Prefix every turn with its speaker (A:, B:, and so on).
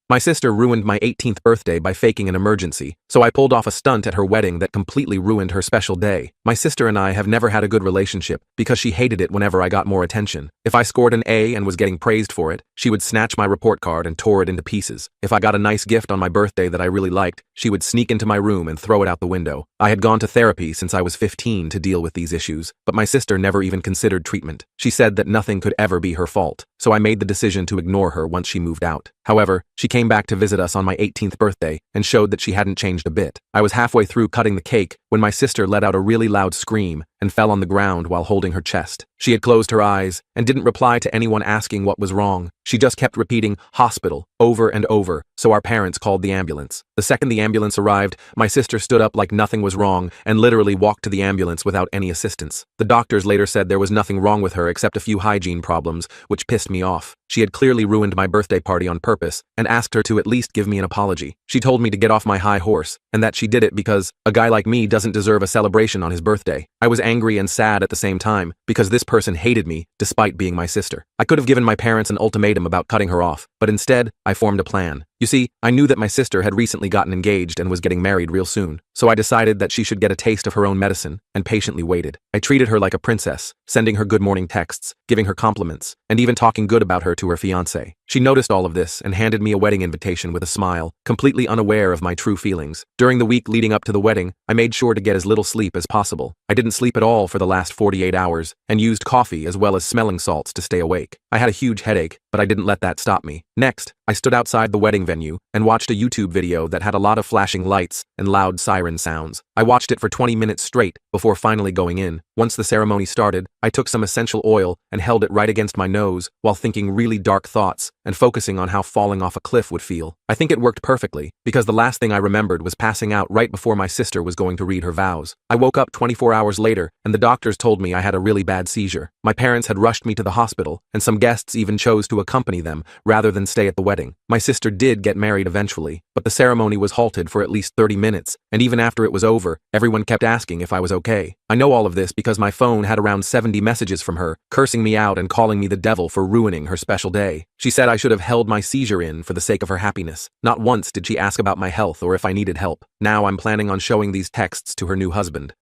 A: My sister ruined my 18th birthday by faking an emergency, so I pulled off a stunt at her wedding that completely ruined her special day. My sister and I have never had a good relationship because she hated it whenever I got more attention. If I scored an A and was getting praised for it, she would snatch my report card and tore it into pieces. If I got a nice gift on my birthday that I really liked, she would sneak into my room and throw it out the window. I had gone to therapy since I was 15 to deal with these issues, but my sister never even considered treatment. She said that nothing could ever be her fault, so I made the decision to ignore her once she moved out. However, she came back to visit us on my 18th birthday and showed that she hadn't changed a bit. I was halfway through cutting the cake when my sister let out a really loud scream and fell on the ground while holding her chest. She had closed her eyes and didn't reply to anyone asking what was wrong. She just kept repeating "hospital" over and over, so our parents called the ambulance. The second the ambulance arrived, my sister stood up like nothing was wrong and literally walked to the ambulance without any assistance. The doctors later said there was nothing wrong with her except a few hygiene problems, which pissed me off. She had clearly ruined my birthday party on purpose and asked her to at least give me an apology. She told me to get off my high horse and that she did it because a guy like me doesn't deserve a celebration on his birthday. I was angry and sad at the same time because this person hated me despite being my sister. I could have given my parents an ultimatum about cutting her off, but instead, I formed a plan. You see, I knew that my sister had recently gotten engaged and was getting married real soon, so I decided that she should get a taste of her own medicine and patiently waited. I treated her like a princess, sending her good morning texts, giving her compliments, and even talking good about her to her fiancé. She noticed all of this and handed me a wedding invitation with a smile, completely unaware of my true feelings. During the week leading up to the wedding, I made sure to get as little sleep as possible. I didn't sleep at all for the last 48 hours and used coffee as well as smelling salts to stay awake. I had a huge headache, but I didn't let that stop me. Next, I stood outside the wedding venue and watched a YouTube video that had a lot of flashing lights and loud siren sounds. I watched it for 20 minutes straight before finally going in. Once the ceremony started, I took some essential oil and held it right against my nose while thinking really dark thoughts and focusing on how falling off a cliff would feel. I think it worked perfectly because the last thing I remembered was passing out right before my sister was going to read her vows. I woke up 24 hours later and the doctors told me I had a really bad seizure. My parents had rushed me to the hospital and some guests even chose to accompany them rather than stay at the wedding. My sister did get married eventually, but the ceremony was halted for at least 30 minutes, and even after it was over, everyone kept asking if I was okay. I know all of this because my phone had around 70 messages from her, cursing me out and calling me the devil for ruining her special day. She said I should have held my seizure in for the sake of her happiness. Not once did she ask about my health or if I needed help. Now I'm planning on showing these texts to her new husband.